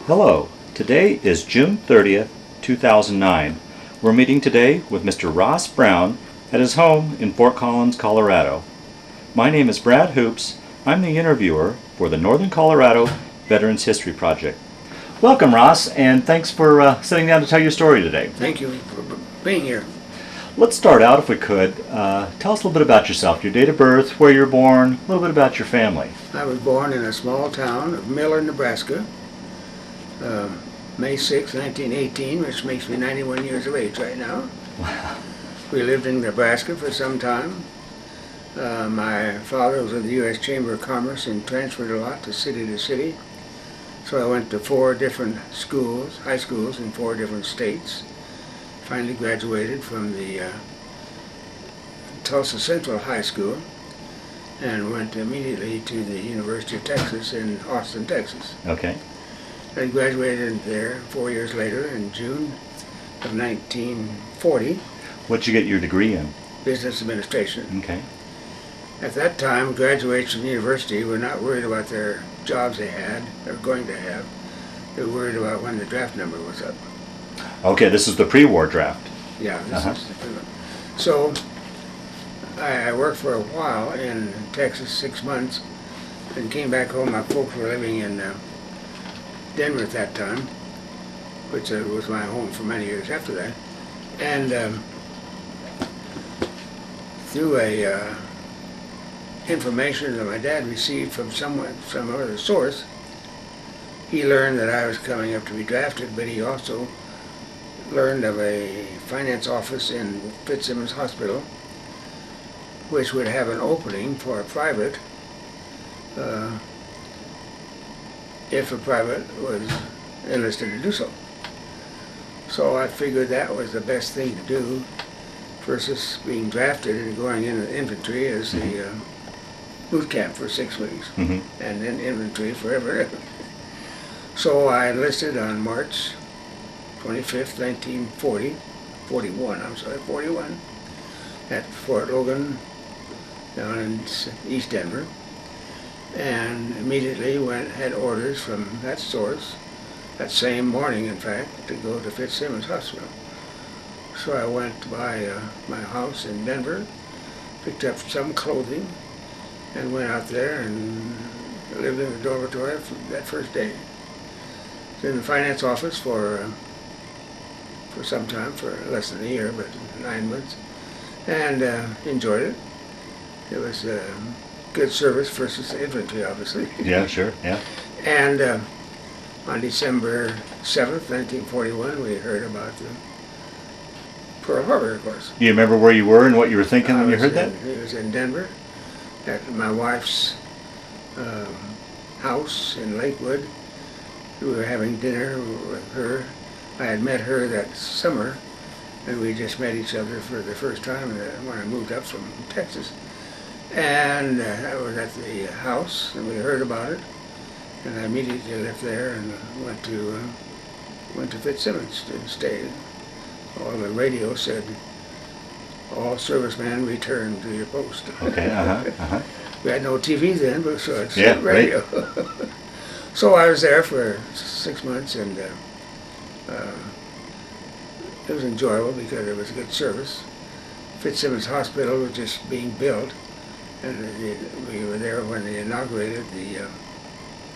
Hello, today is June 30th, 2009. We're meeting today with Mr. Ross Brown at his home in Fort Collins, Colorado. My name is Brad Hoops. I'm the interviewer for the Northern Colorado Veterans History Project. Welcome, Ross, and thanks for sitting down to tell your story today. Thank you for being here. Let's start out, if we could. Tell us a little bit about yourself, your date of birth, where you were born, a little bit about your family. I was born in a small town of Miller, Nebraska, May 6, 1918, which makes me 91 years of age right now. Wow. We lived in Nebraska for some time. My father was in the U.S. Chamber of Commerce and transferred a lot to city. So I went to 4 different schools, high schools in 4 different states. Finally graduated from the Tulsa Central High School and went immediately to the University of Texas in Austin, Texas. Okay. I graduated there 4 years later in June of 1940. What'd you get your degree in? Business administration. Okay. At that time, graduates from the university were not worried about their jobs they had or going to have. They were worried about when the draft number was up. Okay, this is the pre-war draft. Yeah, so I worked for a while in Texas, 6 months, and came back home. My folks were living in Denver at that time, which was my home for many years after that. And through a information that my dad received from some other source, he learned that I was coming up to be drafted, but he also learned of a finance office in Fitzsimmons Hospital which would have an opening for a private if a private was enlisted to do so. So I figured that was the best thing to do versus being drafted and going into the infantry as the boot camp for 6 weeks and then infantry forever. So I enlisted on March 25th, 1941, at Fort Logan down in East Denver, and immediately had orders from that source, that same morning in fact, to go to Fitzsimmons Hospital. So I went by my house in Denver, picked up some clothing, and went out there and lived in the dormitory that first day. Was in the finance office for some time, for less than a year, but 9 months, and enjoyed it. It was good service versus the infantry, obviously. Yeah, sure, yeah. And on December 7th, 1941, we heard about the Pearl Harbor, of course. Do you remember where you were and what you were thinking when you heard that? It was in Denver, at my wife's house in Lakewood. We were having dinner with her. I had met her that summer, and we just met each other for the first time when I moved up from Texas. And I was at the house, and we heard about it, and I immediately left there and went to Fitzsimmons to stay. All the radio said, "All servicemen return to your post." Okay, We had no TV then, but so it's radio. Right. So I was there for 6 months, and it was enjoyable because it was a good service. Fitzsimmons Hospital was just being built, and we were there when they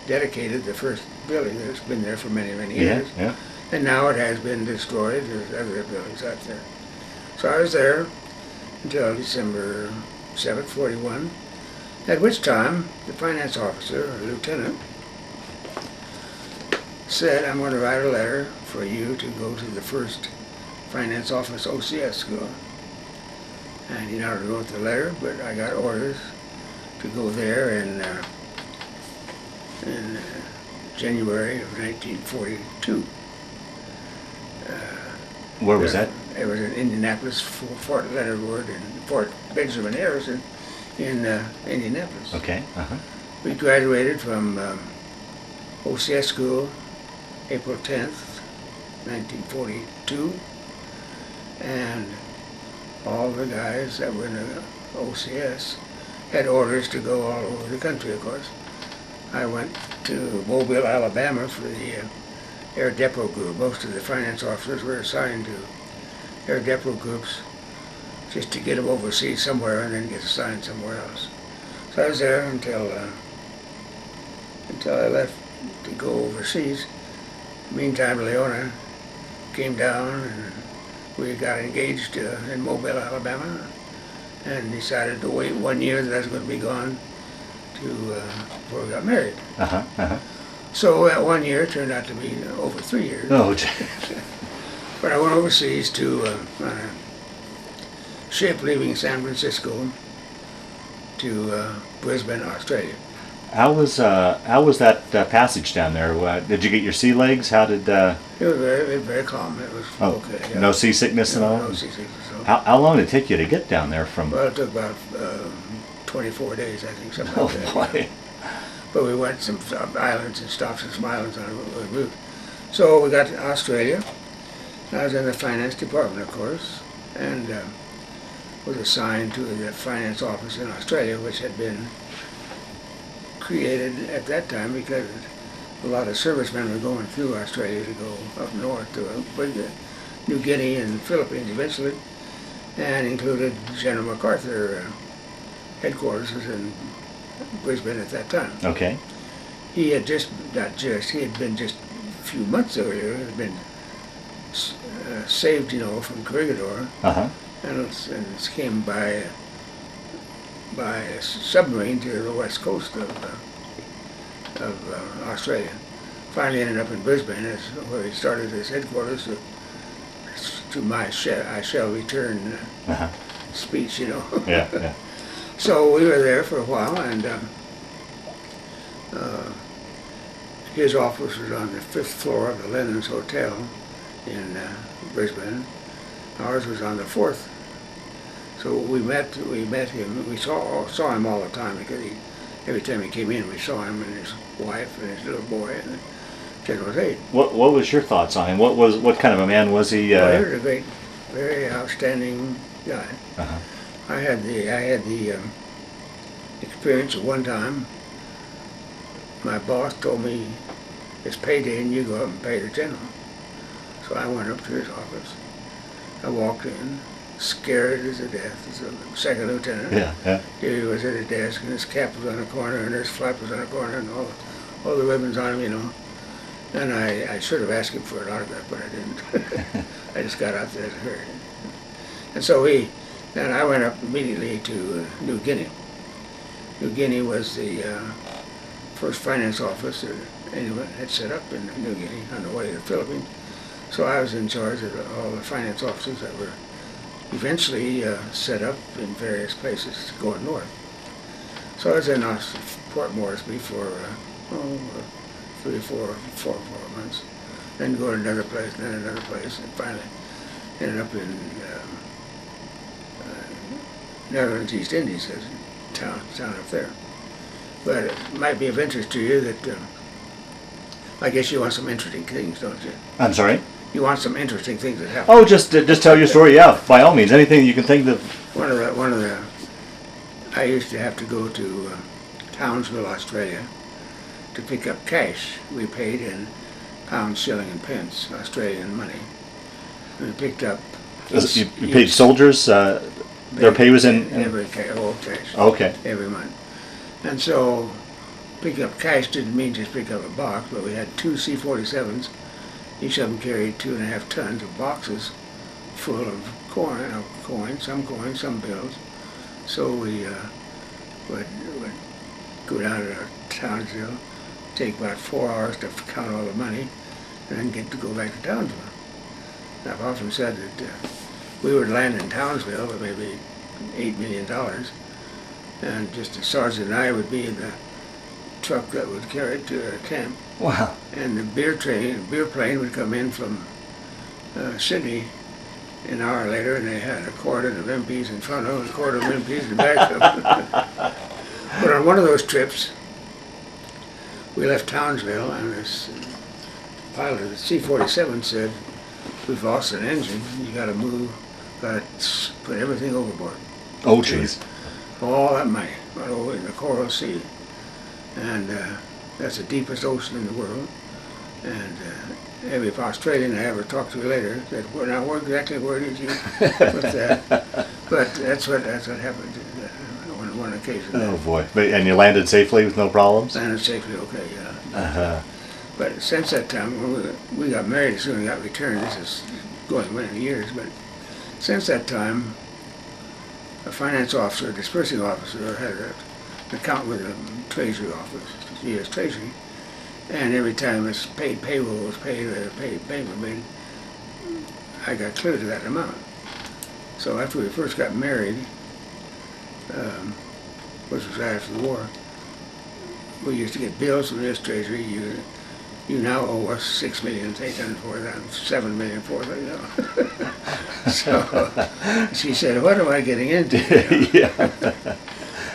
dedicated the first building that's been there for many, many years. Yeah. And now it has been destroyed. There's other buildings out there. So I was there until December 7th, 41, at which time the finance officer, or lieutenant, said, "I'm going to write a letter for you to go to the first finance office OCS school." And he never wrote the letter, but I got orders to go there in January of 1942. Where was that? It was in Indianapolis, Fort Leonard Wood, and Fort Benjamin Harrison in Indianapolis. Okay. We graduated from OCS school April 10th, 1942, and all the guys that were in the OCS had orders to go all over the country, of course. I went to Mobile, Alabama for the air depot group. Most of the finance officers were assigned to air depot groups just to get them overseas somewhere and then get assigned somewhere else. So I was there until I left to go overseas. Meantime, Leona came down and we got engaged in Mobile, Alabama, and decided to wait 1 year that I was going to be gone before we got married. So that 1 year turned out to be over 3 years. Oh, But I went overseas to on a ship leaving San Francisco to Brisbane, Australia. how was that passage down there? Did you get your sea legs? How did? It was very, very calm. It was okay. Yeah. No seasickness at all? No seasickness at all. How long did it take you to get down there from? Well, it took about 24 days, I think, something Oh like that. boy. Yeah. But we went some islands and stopped some islands on the route. So we got to Australia. I was in the finance department, of course, and was assigned to the finance office in Australia, which had been created at that time because a lot of servicemen were going through Australia to go up north to New Guinea and Philippines eventually, and included General MacAuthur headquarters was in Brisbane at that time. Okay. He had he had been just a few months earlier, had been saved, from Corregidor, and came by a submarine to the west coast of Australia. Finally ended up in Brisbane, where he started his headquarters to my I shall return speech, Yeah. So we were there for a while, and his office was on the 5th floor of the Linens Hotel in Brisbane. Ours was on the 4th. So we met him. We saw him all the time because every time he came in, we saw him and his wife and his little boy and the general's aide. What was your thoughts on him? What kind of a man was he? Well, he was a great, very outstanding guy. I had the experience of one time. My boss told me it's payday and you go up and pay the general. So I went up to his office. I walked in, scared as a death, as a second lieutenant. Yeah. Here he was at his desk, and his cap was on a corner, and his flap was on a corner, and all the ribbons on him, And I should have asked him for an autograph, but I didn't. I just got out there to hurt. And so then I went up immediately to New Guinea. New Guinea was the first finance office that anyone had set up in New Guinea on the way to the Philippines. So I was in charge of all the finance offices that were eventually set up in various places going north. So I was in Port Moresby for 3 or 4 months, then go to another place, then another place, and finally ended up in Netherlands, East Indies, as a town up there. But it might be of interest to you that I guess you want some interesting things, don't you? I'm sorry? You want some interesting things that happen. Oh, just tell your story. Yeah, by all means, anything you can think of. One of the. I used to have to go to Townsville, Australia, to pick up cash. We paid in pounds, shilling, and pence, Australian money. We picked up. You paid soldiers. Their pay was in every cash. Okay. Every month, and so pick up cash didn't mean just pick up a box, but we had 2 C-47s. Each of them carried 2.5 tons of boxes full of coins, some bills. So we would go down to Townsville, take about 4 hours to count all the money, and then get to go back to Townsville. And I've often said that we would land in Townsville with maybe $8 million, and just the sergeant and I would be in the truck that would carry it to our camp. Wow. And the beer plane would come in from Sydney an hour later, and they had a cordon of MPs in front of them and a cordon of MPs in back of them. But on one of those trips, we left Townsville, and this pilot of the C-47 said, "We've lost an engine. You got to move. Got to put everything overboard." Oh, jeez. All that money right over in the Coral Sea, and that's the deepest ocean in the world. And every Australian I ever talked to later said, "Well, now where exactly where did you?" But that's what happened on one occasion. Oh boy! And you landed safely with no problems? Landed safely, okay, yeah. Uh-huh. But since that time, when we got married as soon as we got returned, this is going many years, but since that time, a finance officer, a dispersing officer, had an account with the Treasury Office, U.S. Treasury, and every time it's paid, payroll was paid, payment made, I got clear to that amount. So after we first got married, which was right after the war, we used to get bills from the U.S. Treasury. You now owe us $6,804,000, So she said, "What am I getting into?" Yeah.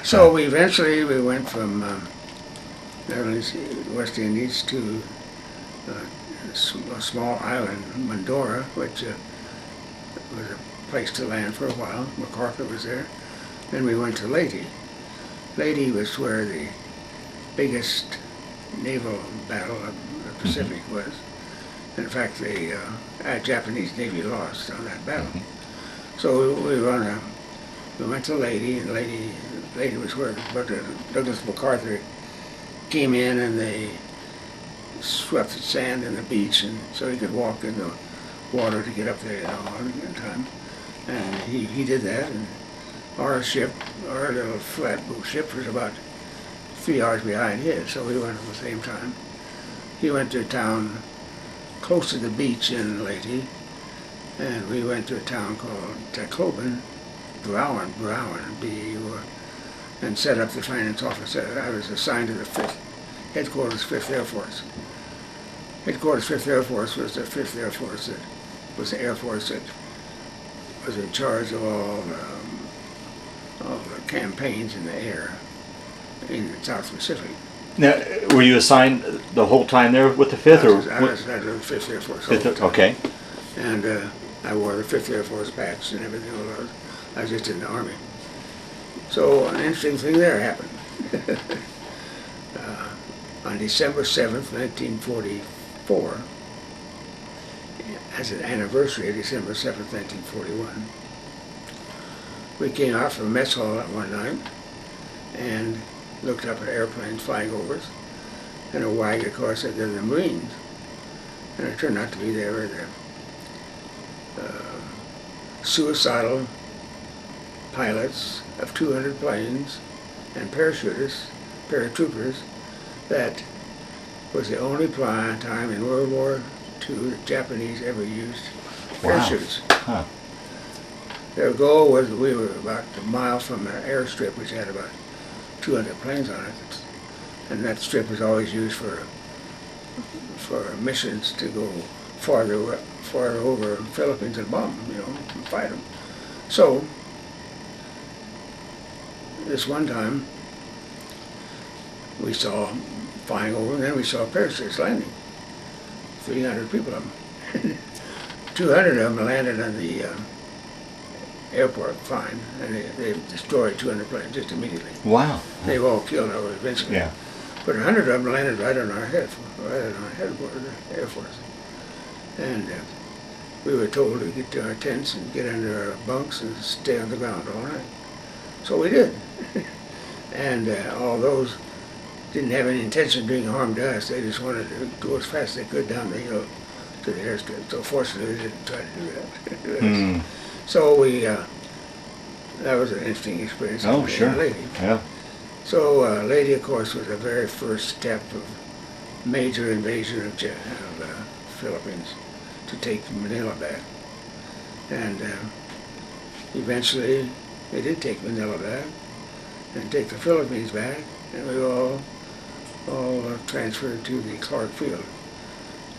So we went from West Indies to a small island, Mandora, which was a place to land for a while. MacAuthur was there. Then we went to Leyte. Leyte was where the biggest naval battle of the Pacific was. In fact, the Japanese Navy lost on that battle. So we went to Leyte, and Leyte was where Douglas MacArthur came in, and they swept the sand and the beach, and so he could walk in the water to get up there in time. And he did that, and our little flatboat ship was about 3 hours behind his, so we went at the same time. He went to a town close to the beach in Leyte, and we went to a town called Tacloban, Browen, B-E-U, and set up the finance office. I was assigned to the headquarters 5th Air Force. Headquarters 5th Air Force was the 5th Air Force that was the Air Force that was in charge of all the campaigns in the air in the South Pacific. Now, were you assigned the whole time there with the 5th? I was the 5th Air Force. Okay. And I wore the 5th Air Force patch and everything. I was just in the Army. So an interesting thing there happened. On December 7th, 1944, as an anniversary of December 7th, 1941, we came out from mess hall that one night and looked up at airplanes flying over us, and a wag, of course, said they're the Marines, and it turned out to be they were the suicidal pilots of 200 planes and paratroopers that was the only time in World War II the Japanese ever used parachutes. Wow. Huh. Their goal was, we were about a mile from an airstrip which had about 200 planes on it, and that strip was always used for missions to go farther over the Philippines and bomb them, and fight them. So this one time we saw flying over, and then we saw parachutes landing. 300 people of them. 200 of them landed on the airport fine, and they destroyed 200 planes just immediately. Wow. They were all killed eventually. Yeah. But 100 of them landed right on our headquarters, Air Force. And we were told to get to our tents and get under our bunks and stay on the ground all night. So we did. And all those didn't have any intention of doing harm to us. They just wanted to go as fast as they could down the hill to the airstrip. So fortunately, they didn't try to do that. So that was an interesting experience. Oh, sure. Leyte. Yeah. So Leyte, of course, was the very first step of major invasion of Philippines to take Manila back. And eventually, they did take Manila back and take the Philippines back, and we were all transferred to the Clark Field,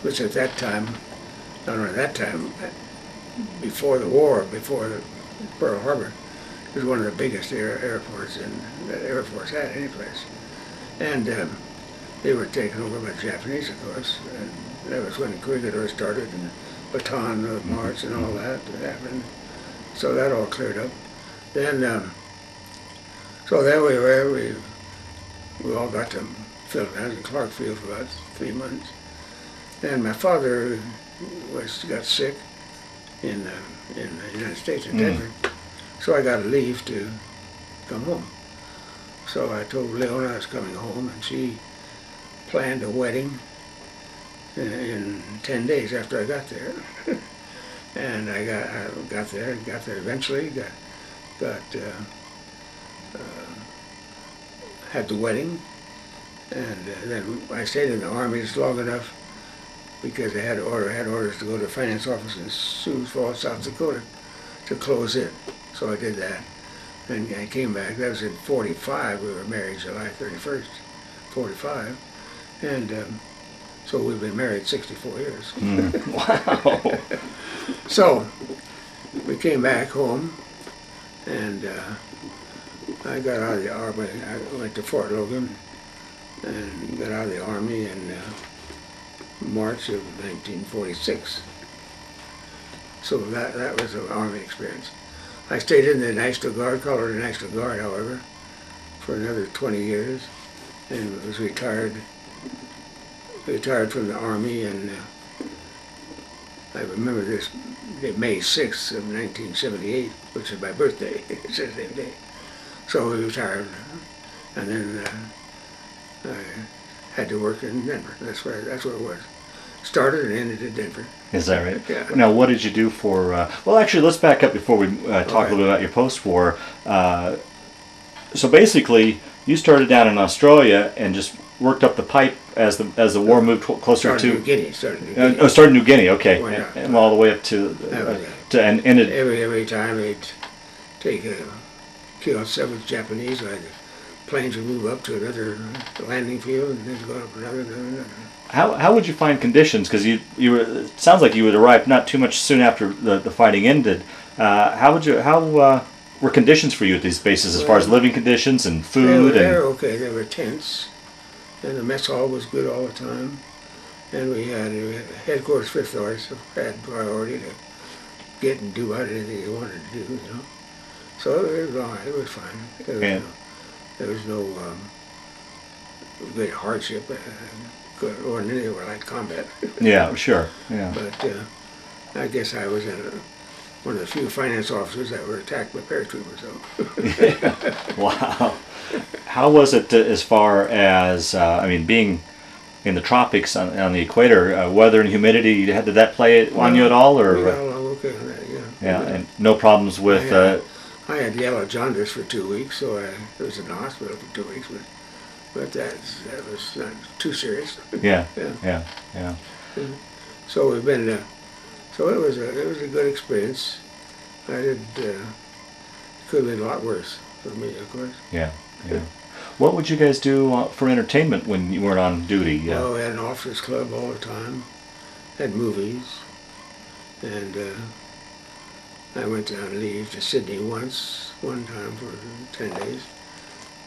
which at that time, not only that time, before the war, before the Pearl Harbor, was one of the biggest airports that Air Force had any place. And they were taken over by the Japanese, of course, and that was when the Corregidor started and Bataan March and all that happened. So that all cleared up. Then, so there we were. We all got to Philippines in Clark Field for about 3 months. And my father got sick in the United States, in Denver. So I got a leave to come home. So I told Leona I was coming home, and she planned a wedding in 10 days after I got there. And I got there eventually, had the wedding, and then I stayed in the Army just long enough because I had orders to go to the finance office in Sioux Falls, South Dakota, to close it. So I did that, and I came back. That was in '45. We were married July 31st, '45, and so we've been married 64 years. Wow. So we came back home, and I got out of the Army. I went to Fort Logan and got out of the Army in March of 1946. So that was an Army experience. I stayed in the National Guard, Colorado National Guard, however, for another 20 years, and was retired from the Army, and I remember this May 6th of 1978, which is my birthday. It's the same day. So we retired, and then I had to work in Denver. That's where it was. Started and ended in Denver. Is that right? Yeah. Now, what did you do for? Well, actually, let's back up before we talk a little bit about your post-war. So basically, you started down in Australia and just worked up the pipe as the war moved closer to New Guinea. Started in New Guinea. Okay, Went and all the way up to and ended. Every time they'd kill 7 Japanese, planes would move up to another landing field, and then go up another. How would you find conditions? Because you were. It sounds like you would arrive not too much soon after the fighting ended. How were conditions for you at these bases as far as living conditions and food? They were okay. They were tents, and the mess hall was good all the time. And we had headquarters Fifth Orders had priority to get and do about anything they wanted to do. So it was all right. It was fine. There was no great hardship. Ordinarily, they were like combat. Yeah, sure. Yeah. But I guess I was one of the few finance officers that were attacked by paratroopers. So. Wow. How was it as far as being in the tropics on the equator, weather and humidity? Did that play on you at all, or? We got along okay on that. Yeah. Yeah, and no problems with. I had yellow jaundice for 2 weeks, so I was in the hospital for 2 weeks, but that was not too serious. Yeah. Yeah. So we've been. So it was a good experience. Could have been a lot worse for me, of course. Yeah. What would you guys do for entertainment when you weren't on duty? Well, we had an officers club all the time. Had movies, and I went down leave to Sydney one time for 10 days,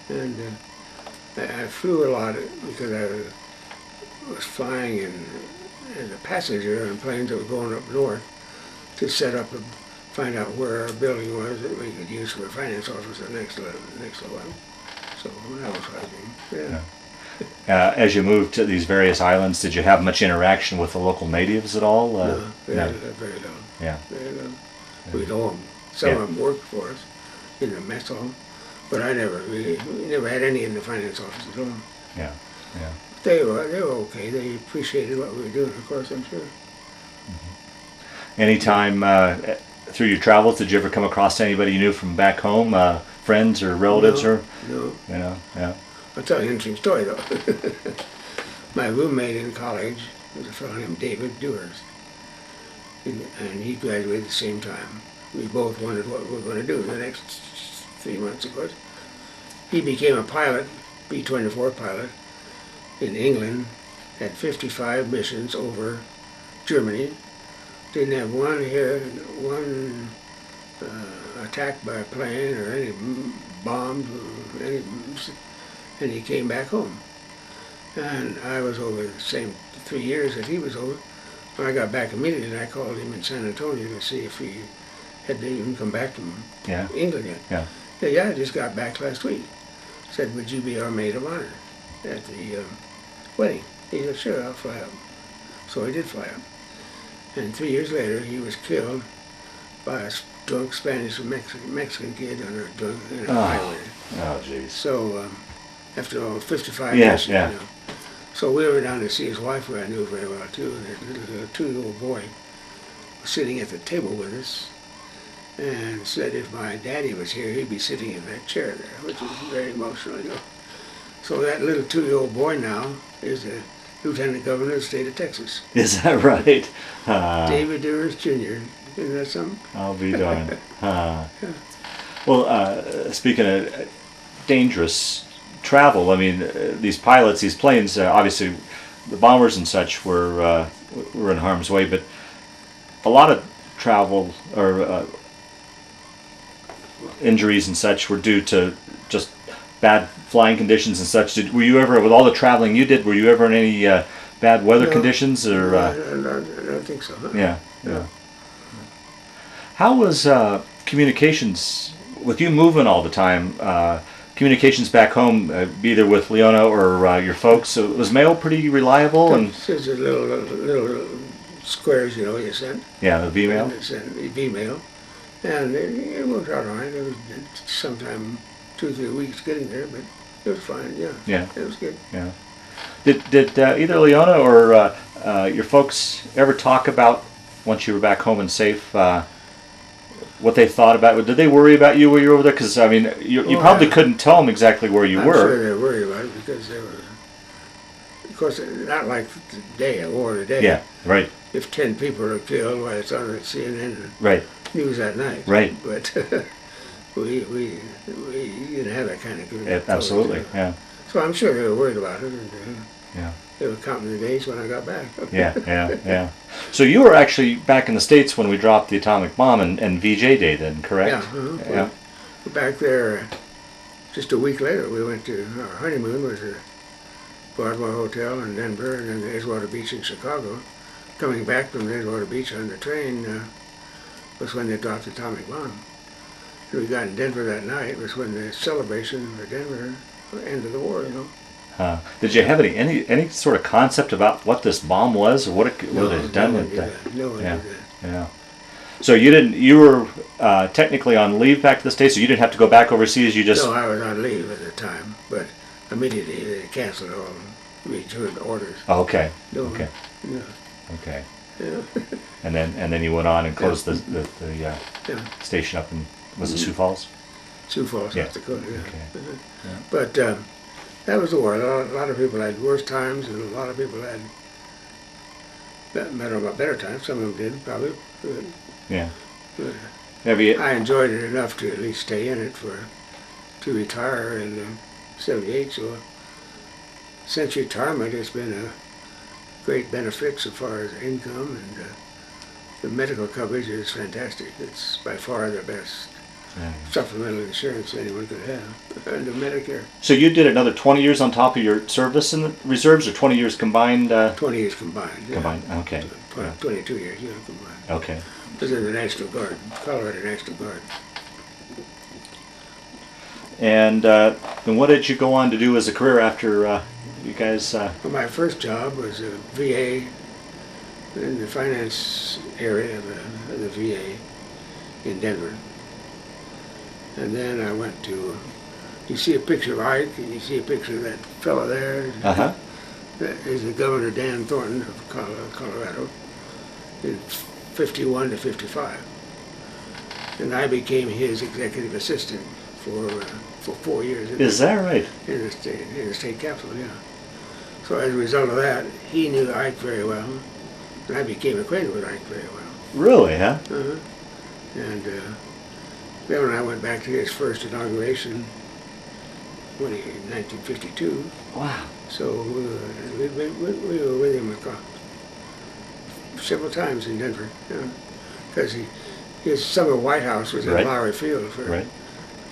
and I flew a lot because I was flying as a passenger on planes that were going up north to set up and find out where our building was that we could use for a finance office at the next level. So that was what I did. Yeah. As you moved to these various islands, did you have much interaction with the local natives at all? No, very little. Yeah. Very little. We'd all, some of them worked for us in the mess hall, but we never had any in the finance office at all. Yeah. They were okay. They appreciated what we were doing, of course, I'm sure. Mm-hmm. Anytime through your travels, did you ever come across anybody you knew from back home, friends or relatives? No. Yeah. I'll tell you an interesting story, though. My roommate in college was a fellow named David Dewars, and he graduated at the same time. We both wondered what we were going to do in the next 3 months, of course. He became a pilot, B-24 pilot, in England, had 55 missions over Germany, didn't have one attack by a plane or any bombs, and he came back home. And I was over the same 3 years that he was over. When I got back immediately, and I called him in San Antonio to see if he had even come back from England yet. Yeah. He said, I just got back last week. Said, would you be our maid of honor at the wedding? He said, sure, I'll fly up. So he did fly up. And 3 years later, he was killed by a drunk Spanish or Mexican kid in a highway. Oh, jeez. So after all, 55 Yeah, years, yeah. you know. So we were down to see his wife, who I knew very well too. And his little 2-year-old boy was sitting at the table with us, and said if my daddy was here, he'd be sitting in that chair there, which is very emotional, you know. So that little 2-year-old boy now is the Lieutenant Governor of the state of Texas. Is that right? David Dearest Jr. Isn't that something? I'll be darned. Well, speaking of dangerous travel, I mean, these pilots, these planes, obviously the bombers and such were in harm's way, but a lot of travel or injuries and such were due to just bad flying conditions and such. Were you ever, with all the traveling you did, were you ever in any bad weather conditions? Or no, I don't think so. Huh? Yeah. How was communications with you moving all the time? Communications back home, either with Leona or your folks. So was mail pretty reliable? And it's just a little squares, you know, you sent. yeah, the V-mail. V-mail, and it worked out all right. It was sometime 2 or 3 weeks getting there, but it was fine. Yeah. Yeah. It was good. Yeah. Did either Leona or your folks ever talk about, once you were back home and safe, what they thought about it? Did they worry about you while you were over there? Because I mean, you probably couldn't tell them exactly where you I'm were. sure they were worried about it because they were, of course, not like today, a war today. Yeah. Right. If 10 people are killed, well, it's on the CNN Right. news that night. Right. But we didn't have that kind of good. Absolutely. Yeah. So I'm sure they were worried about it, and Yeah. they were counting the days when I got back. Yeah. So you were actually back in the States when we dropped the atomic bomb and VJ Day then, correct? Yeah. We're back there just a week later. We went to our honeymoon, was a Broadmoor Hotel in Denver, and then the Edgewater Beach in Chicago. Coming back from the Edgewater Beach on the train was when they dropped the atomic bomb. And we got in Denver that night. Was when the celebration for Denver, end of the war, you know. Did you have any sort of concept about what this bomb was, or what it had done? No one did that. Yeah. So you were technically on leave back to the States, so you didn't have to go back overseas. You just No, I was on leave at the time, but immediately they canceled all return orders. Oh, okay. No, Okay. No. Okay. Yeah. And then you went on and closed the Yeah. station up in, was it Sioux Falls? Sioux Falls, Yeah. South Dakota. Yeah. Okay. Yeah. But that was the war. A lot of people had worse times, and a lot of people had better times. Some of them did, probably. Yeah. But Have you? I enjoyed it enough to at least stay in it to retire in '78. So since retirement, it's been a great benefit so far as income, and the medical coverage is fantastic. It's by far the best supplemental insurance anyone could have, and the Medicare. So you did another 20 years on top of your service in the reserves, or 20 years combined? 20 years combined. Yeah. Combined. Okay. 22 years, yeah, combined. Okay. I was in the National Guard, Colorado National Guard. And what did you go on to do as a career after you guys? Well, my first job was a VA in the finance area of the VA in Denver. And then I went to, you see a picture of Ike, and you see a picture of that fellow there. Uh-huh. That is the Governor Dan Thorton of Colorado in 51 to 55. And I became his executive assistant for 4 years. Is that right? In the state capitol, yeah. So as a result of that, he knew Ike very well, and I became acquainted with Ike very well. Really, huh? Uh-huh. And then when I went back to his first inauguration in 1952, Wow. so we were with him several times in Denver, because his summer White House was at Lowry Field for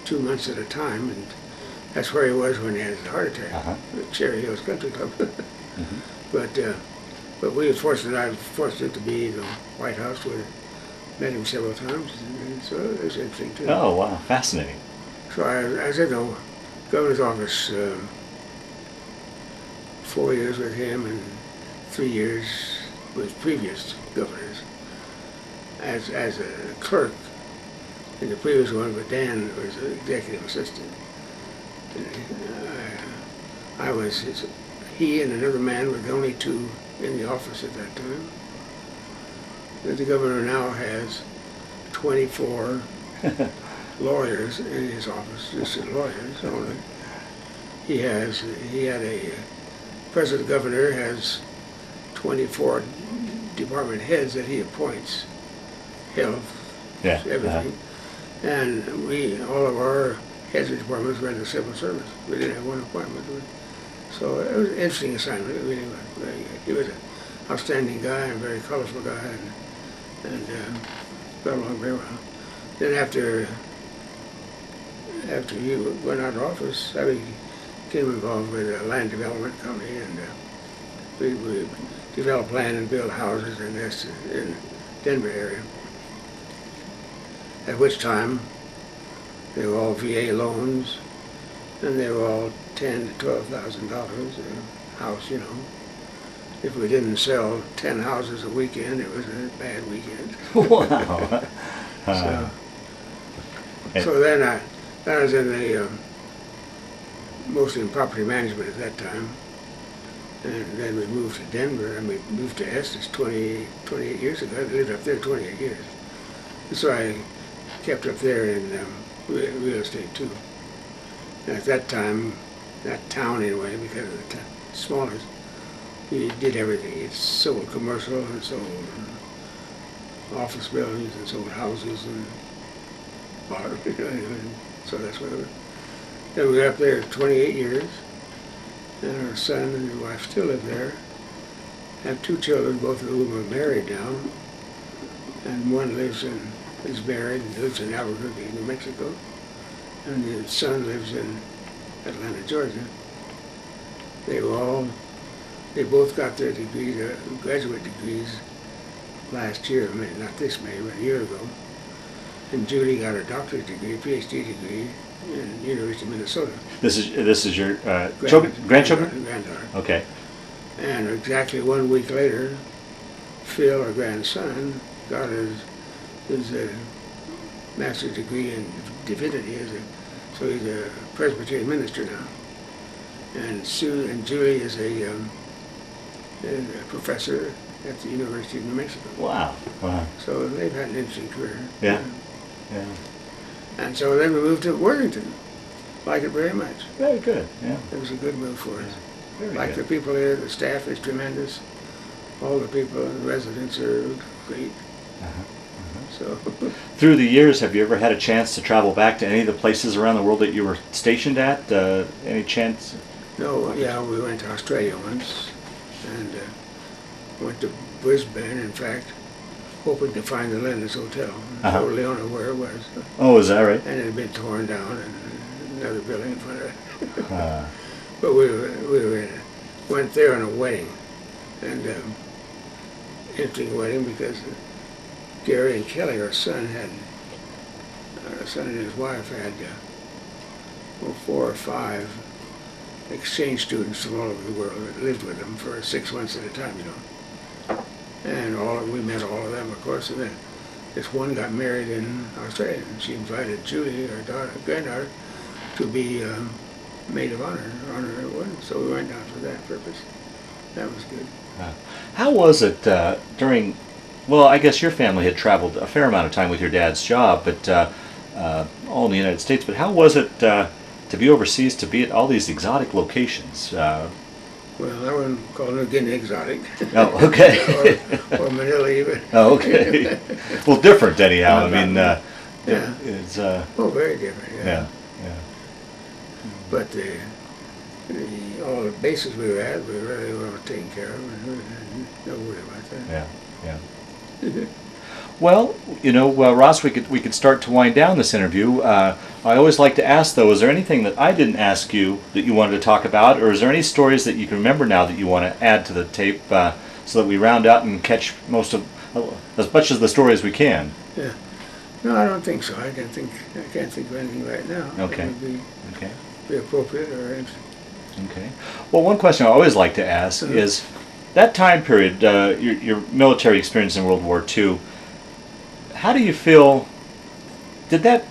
2 months at a time, and that's where he was when he had his heart attack, at Cherry Hills Country Club. But we were fortunate. I was fortunate to be in the White House where I met him several times, and so it was interesting too. Oh, wow, fascinating. So I was in the governor's office 4 years with him, and 3 years with previous governors as a clerk in the previous one, but Dan was an executive assistant. And, he and another man were the only two in the office at that time. The governor now has 24 lawyers in his office, just lawyers only. President governor has 24 department heads that he appoints, health, everything. And all of our heads of departments were in the civil service. We didn't have one appointment. So it was an interesting assignment. It really was very good. He was an outstanding guy and a very colorful guy, and got along very well. Then after he went out of office, I became involved with a land development company, and we developed land and built houses in the Denver area. At which time they were all VA loans, and they were all $10,000 to $12,000 a house, you know. If we didn't sell 10 houses a weekend, it was a bad weekend. Wow. So then I was in mostly in property management at that time. And then we moved to Denver, and we moved to Estes 28 years ago. I lived up there 28 years. So I kept up there in real estate too. And at that time, that town anyway, because of the smallest, we did everything. It sold commercial and sold office buildings and sold houses and bought, so that's what it was. Then we were up there 28 years, and our son and his wife still live there. Have 2 children, both of whom are married now, and one is married and lives in Albuquerque, New Mexico, and the son lives in Atlanta, Georgia. They both got their degrees, graduate degrees, last year. Not this May, but a year ago. And Julie got her doctorate degree, PhD degree, in University of Minnesota. This is your grandchildren? Granddaughter. Okay. And exactly 1 week later, Phil, our grandson, got his master's degree in divinity, so he's a Presbyterian minister now. And Julie is a professor at the University of New Mexico. Wow. Wow. So they've had an interesting career. Yeah. Yeah. And so then we moved to Worthington. Like it very much. Very good. Yeah. It was a good move for us. Very Like good. the people here, the staff is tremendous. All the people, the residents are great. So through the years, have you ever had a chance to travel back to any of the places around the world that you were stationed at? Any chance? No, yeah, we went to Australia once, and went to Brisbane, in fact, hoping to find the Lennox Hotel. So Leona where it was. Oh, is that right? And it had been torn down, and another building in front of it. But we went there on a wedding, and interesting wedding because Gary and Kelly, our son and his wife had 4 or 5 exchange students from all over the world that lived with them for 6 months at a time, you know. And we met all of them, of course, and then this one got married in Australia, and she invited Julie, our granddaughter, to be maid of honor her wedding. So we went down for that purpose. That was good. How was it during? Well, I guess your family had traveled a fair amount of time with your dad's job, but all in the United States. But how was it to be overseas, to be at all these exotic locations? Well, I wouldn't call it Guinea exotic. Oh, okay. or Manila even. Oh, okay. Well, different anyhow. Yeah. It's very different. yeah. But all the bases we were at, we were really well taken care of, and no worry about that. Yeah. Well, Ross, we could start to wind down this interview. I always like to ask, though, is there anything that I didn't ask you that you wanted to talk about, or is there any stories that you can remember now that you want to add to the tape so that we round out and catch as much of the story as we can? Yeah. No, I don't think so. I can't think of anything right now. Okay. That would be appropriate or interesting. Okay. Well, one question I always like to ask is, That time period, your military experience in World War II, how do you feel? Did that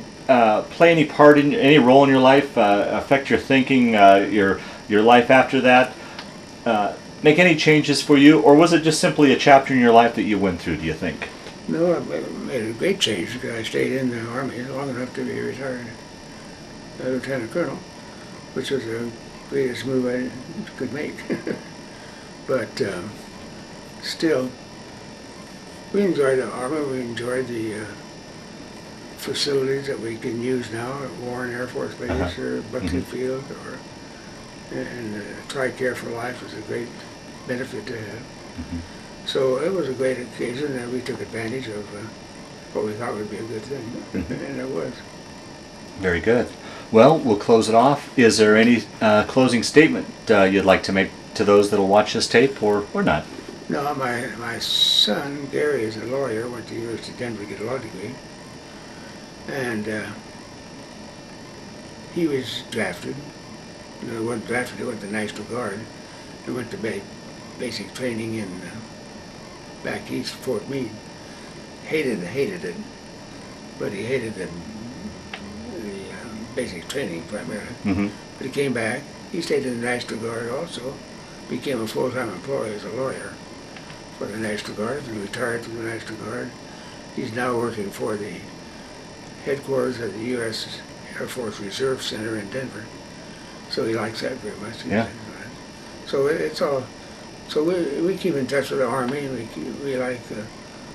play any part in any role in your life? Affect your thinking, your life after that? Make any changes for you, or was it just simply a chapter in your life that you went through? Do you think? No, I made a great change because I stayed in the Army long enough to be retired lieutenant colonel, which was the greatest move I could make. But still, we enjoyed the Army. We enjoyed the facilities that we can use now at Warren Air Force Base or Buckley Field, and TRICARE for Life was a great benefit to have. So it was a great occasion, and we took advantage of what we thought would be a good thing, and it was. Very good. Well, we'll close it off. Is there any closing statement you'd like to make to those that'll watch this tape, or not? No, my son, Gary, is a lawyer, went to the University of Denver to get a law degree, and he was drafted. No, he wasn't drafted, he went to the National Guard. He went to basic training in back east, Fort Meade. Hated it, but he hated the basic training primarily. But he came back. He stayed in the National Guard also, became a full-time employee as a lawyer for the National Guard, and retired from the National Guard. He's now working for the headquarters of the U.S. Air Force Reserve Center in Denver. So he likes that very much. Yeah. So it's all. So we keep in touch with the Army, and we like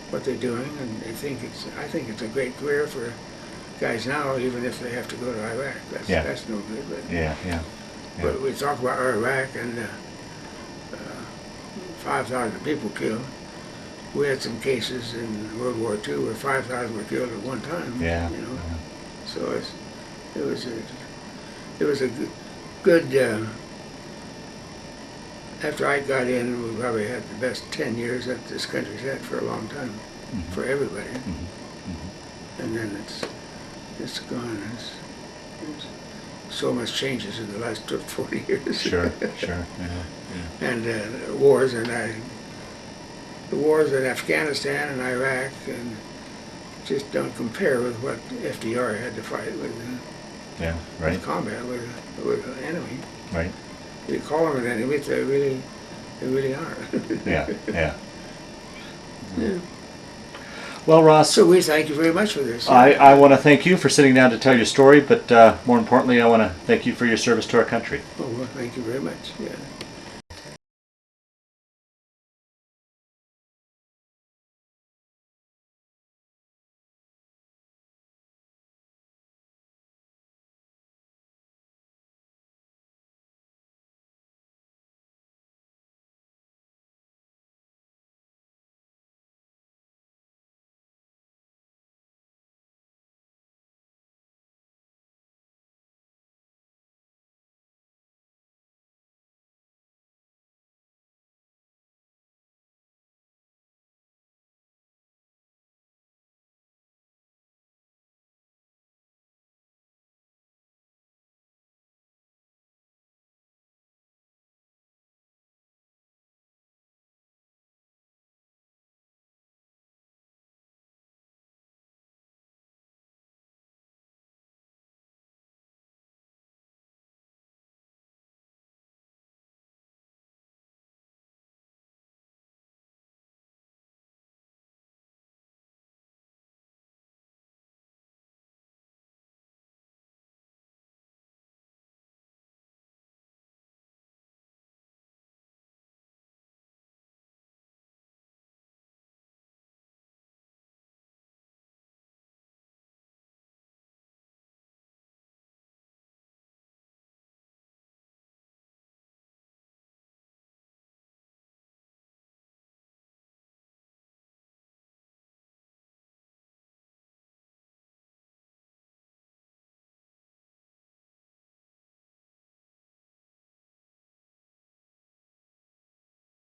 what they're doing, and I think it's a great career for guys now, even if they have to go to Iraq. That's no good. But, but we talk about Iraq and 5,000 people killed. We had some cases in World War II where 5,000 were killed at one time. Yeah. You know. So it was a good. After I got in, we probably had the best 10 years that this country's had for a long time, for everybody. And then it's gone. It's so much changes in the last 40 years. Sure. And wars in Afghanistan and Iraq and just don't compare with what FDR had to fight with. With combat with an enemy. Right. You call them an enemy, they really are. Yeah. Well, Ross. So we thank you very much for this. I want to thank you for sitting down to tell your story, but more importantly, I want to thank you for your service to our country. Oh, well, thank you very much. Yeah.